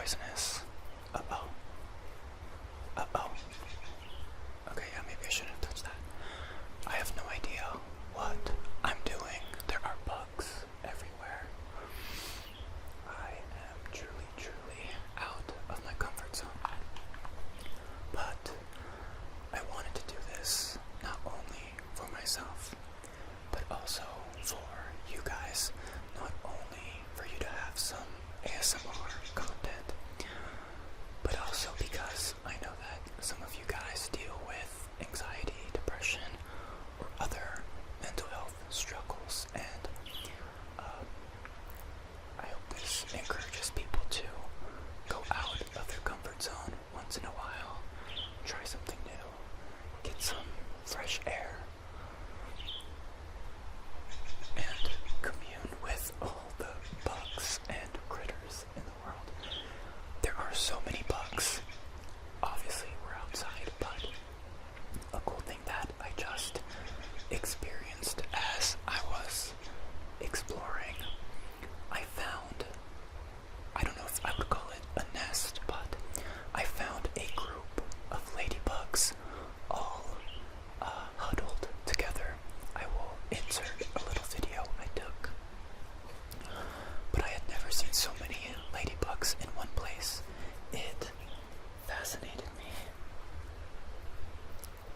poisonous. Uh-oh. Uh-oh. Okay, yeah, maybe I shouldn't have touched that. I have no idea what I'm doing. There are bugs everywhere. I am truly, truly out of my comfort zone. But I wanted to do this not only for myself, but also for you guys. Not only for you to have some ASMR content, but also because I know that some of you guys deal with anxiety, depression, or other mental health struggles, and I hope this encourages people to go out of their comfort zone once in a while, try something new, get some fresh air, and commune with all the bugs and critters in the world. There are so many bugs. Obviously, we're outside, but a cool thing that I just experienced as I was exploring, I found, I don't know if I would call it a nest, but I found a group of ladybugs all huddled together. I will insert a little video I took. But I had never seen so many ladybugs in one place. It fascinated me.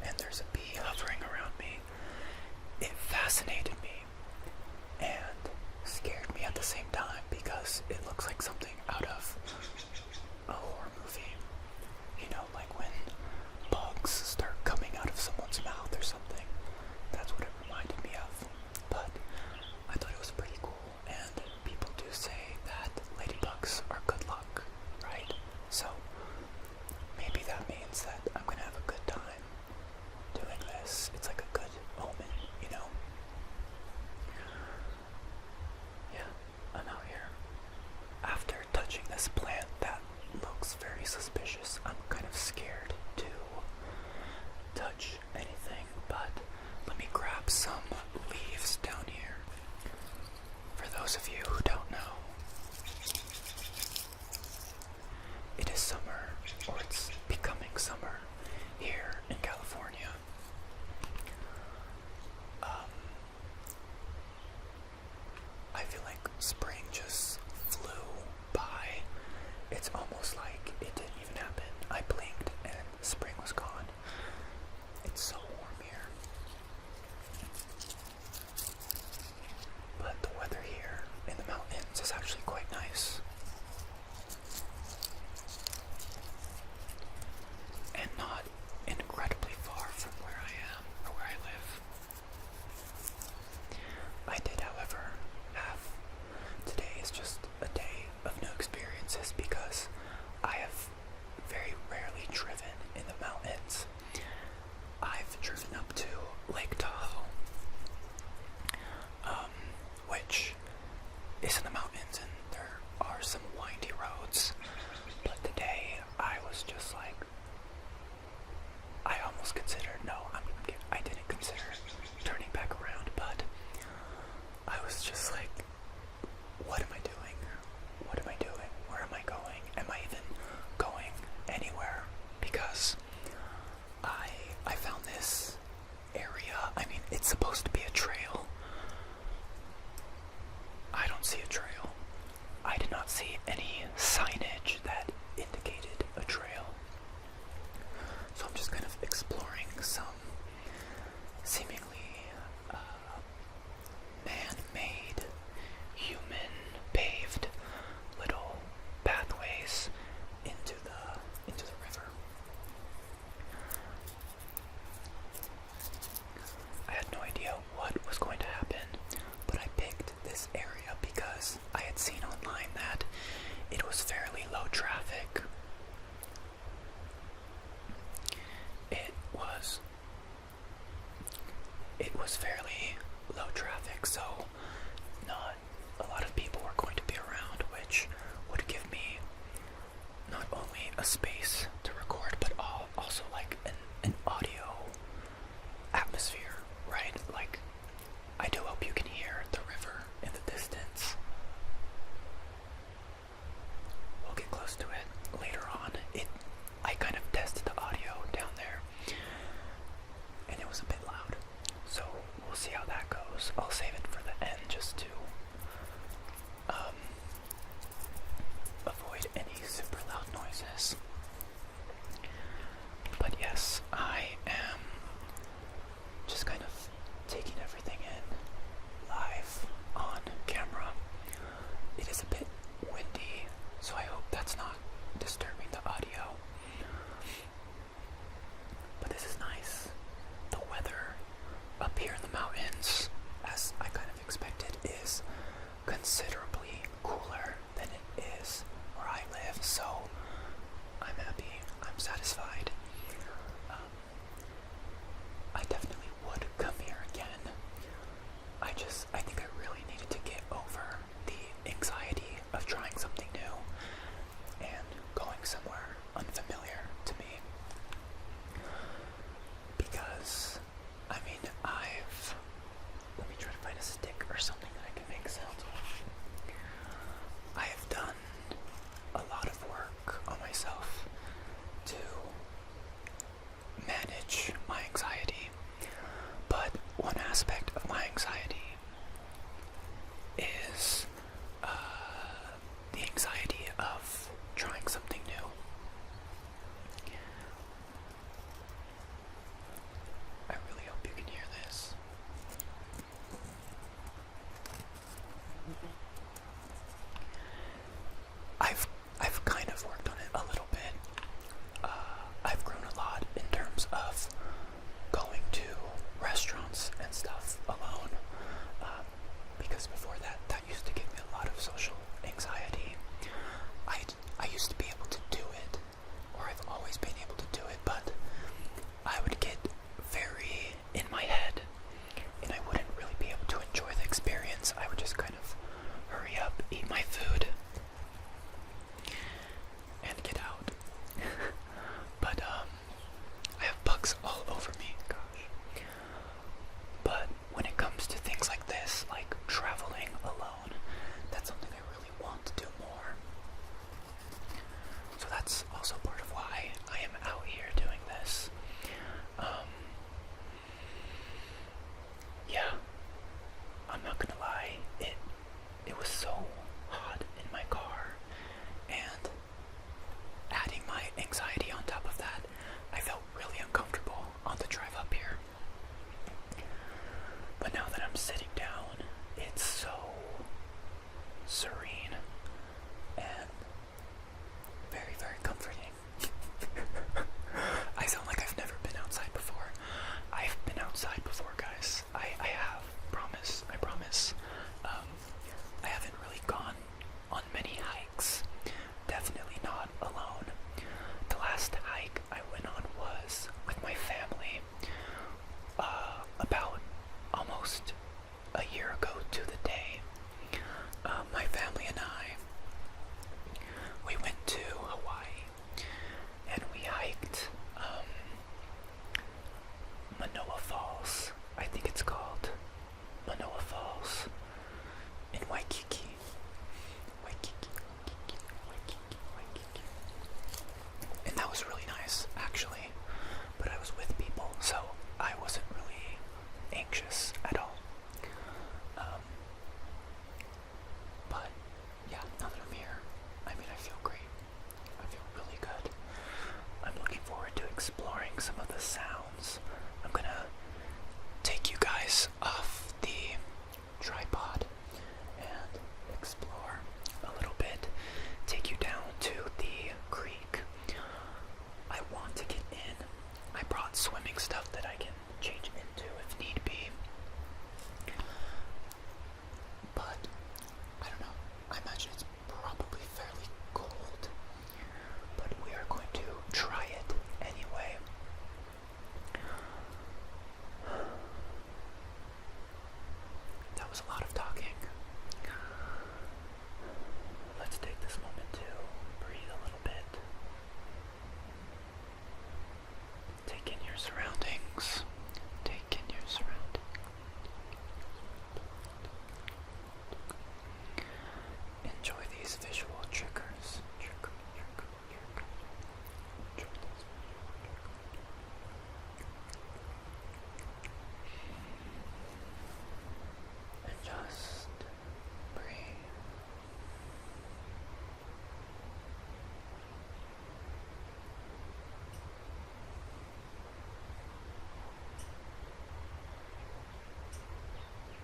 And there's a bee hovering around me. It fascinated me and scared me at the same time because it looks like something out of a horror movie. You know, like when bugs start coming out of someone's mouth or something. That's what it reminded me of. But I thought it was pretty cool, and people do say that ladybugs are good luck, right? So maybe that means that I'm gonna have a good time doing this. It's like a good omen, you know? Yeah, I'm out here. After touching this plant that looks very suspicious, I'm kind of scared to touch anything, but let me grab some leaves down here. For those of you who don't know, it is summer, or it's becoming summer here in California. I feel like spring just flew by. It's almost like it didn't even happen. I blinked and spring was gone. It's so warm here. But the weather here in the mountains is actually quite nice. And not incredibly far from where I am or where I live. I did, however, have today is just a day of new experiences because I have very rarely driven in the mountains. I've driven up to Lake Tahoe, which is in the mountains, and there are some windy roads. But today I was just like, I almost considered, no, I didn't consider turning back around, but I was just like, what am I doing? What am I doing? Where am I going? Am I even going anywhere? Because I found this area. I mean, it's supposed to be a trail. I don't see a trail. I did not see any signage that indicated a trail. So I'm just kind of exploring some seemingly man-made, human-paved little pathways into the river. I had no idea what was going to happen, but I picked this area because I had seen online that it was fairly low traffic. It was fairly low traffic, so not a lot of people were going to be around, which would give me not only a space to record, but also like an audio atmosphere, right? Like, I do hope you can hear the river in the distance. We'll get close to it. satisfied. I definitely would come here again. I think I really needed to get over the anxiety of trying something new and going somewhere unfamiliar to me. Because, I mean, let me try to find a stick or something that I can make sounds with. I have done a lot of work on myself to manage my anxiety, but one aspect of my anxiety is the anxiety of trying something new. I really hope you can hear this. I've kind of worked on it a little bit. I've grown a lot in terms of going to restaurants and stuff alone, because before that used to give me a lot of social anxiety. I used to be able to do it, or I've always been able to do it, but I would get very in my head, and I wouldn't really be able to enjoy the experience. I would just kind of hurry up, eat my food, and get out. But I have bugs all over me, gosh. But when it comes to things like this, like traveling alone, that's something I really want to do more. So that's also part of why I am out here doing this. Yeah, I'm not gonna lie, it was so hot in my car, and adding my anxiety on top of that, I felt really uncomfortable on the drive up here. But now that I'm sitting down, it's so serene and very, very comforting. I sound like I've never been outside before. I've been outside before, guys. I have. I promise. I haven't really gone on many hikes. Definitely not alone. The last hike I went on was with my family, about almost a year ago to the day. My family and I, we went to Hawaii, and we hiked Manoa Falls. I think it's called Manoa Falls in Waikiki. And that was really nice, actually. But I was with people, so I wasn't really anxious at all. But yeah, now that I'm here, I mean, I feel great. I feel really good. I'm looking forward to exploring some of the sounds. I'm gonna take you guys off the tripod and explore a little bit, take you down to the creek. I want to get in. I brought swimming stuff that I can change into if need be. But I don't know. I imagine it's probably fairly cold. But we are going to try it anyway. That was a lot of talking. Let's take this moment to breathe a little bit. Take in your surroundings. Take in your surroundings. Enjoy these visual triggers. And just breathe.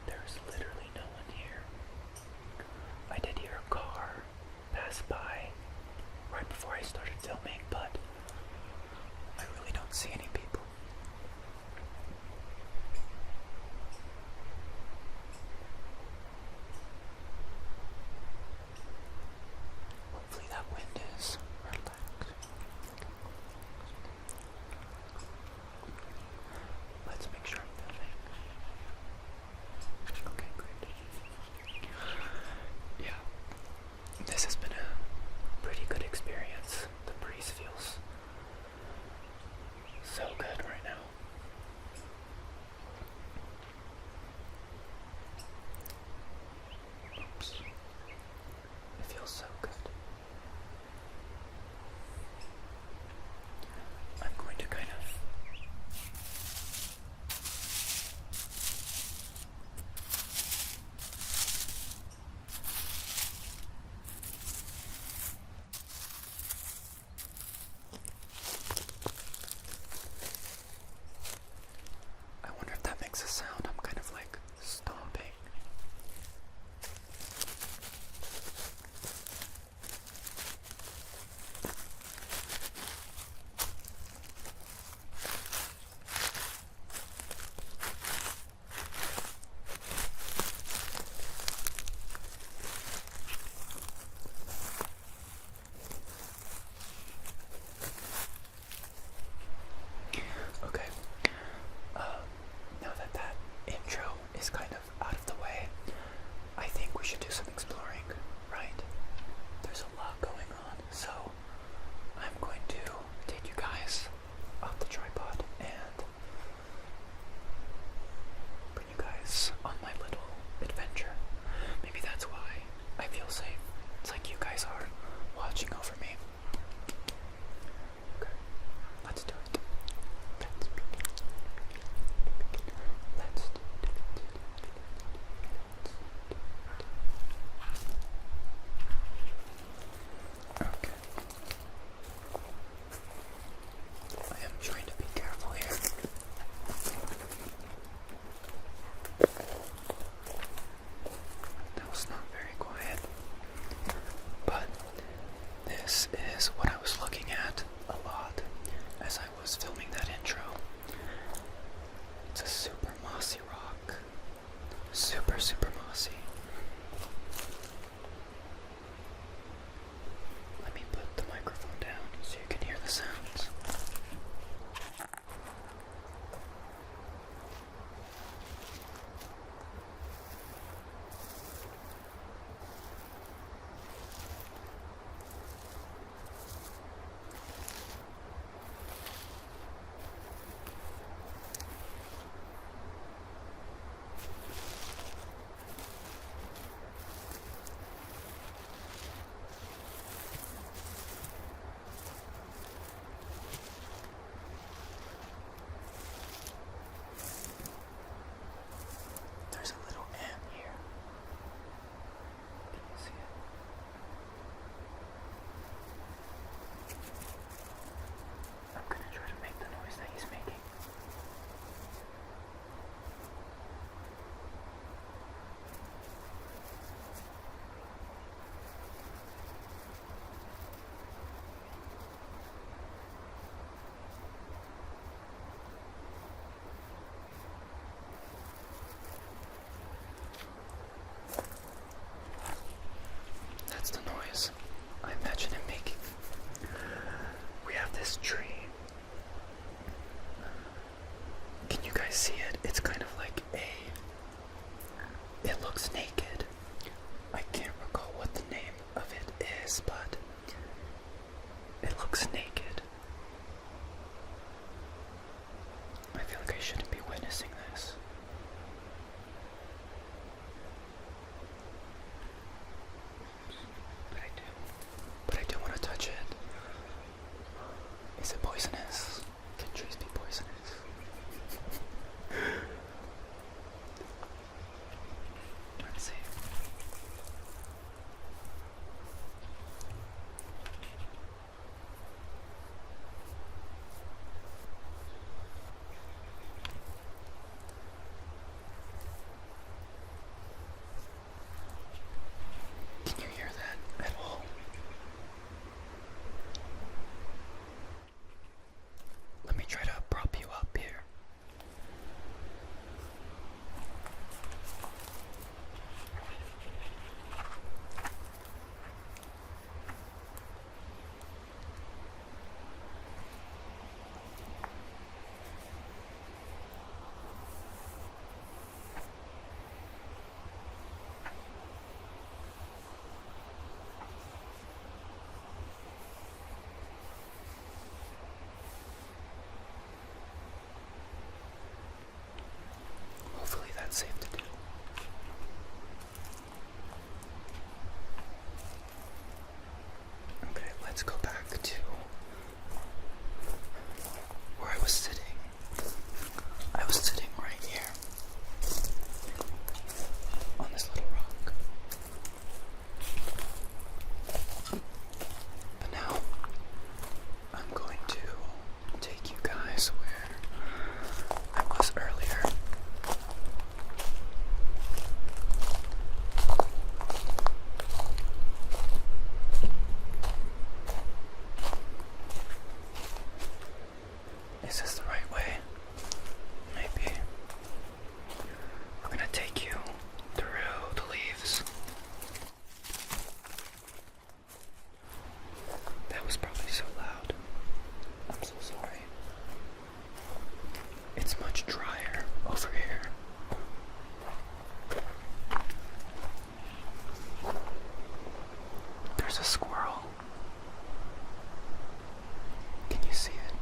There's literally no one here. I did hear a car pass by right before I started filming, but I really don't see any people. Hopefully that wind is relaxed. is what I was looking at a lot as I was filming that intro. It's a super mossy rock. Super, super mossy. Let me put the microphone down so you can hear the sounds. There's a little ant here. Can you see it? I'm gonna try to make the noise that he's making. That's the noise I imagine him making. We have this tree. Can you guys see it? It's kind of like it looks naked. I can't recall what the name of it is, but it looks naked. I feel like I shouldn't be witnessing this. But I do want to touch it. Is it poisonous? Can trees be poisonous? Let's see. Can you hear that at all? Let me try to prop you up here. Hopefully that's safe to do. Okay, let's go back to where I was sitting. I was sitting right here on this little rock. But now I'm going to take you guys where I was earlier. Is this the right way? Maybe. We're gonna take you through the leaves. That was probably so loud. I'm so sorry. It's much drier over here. There's a squirrel. Can you see it?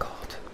called?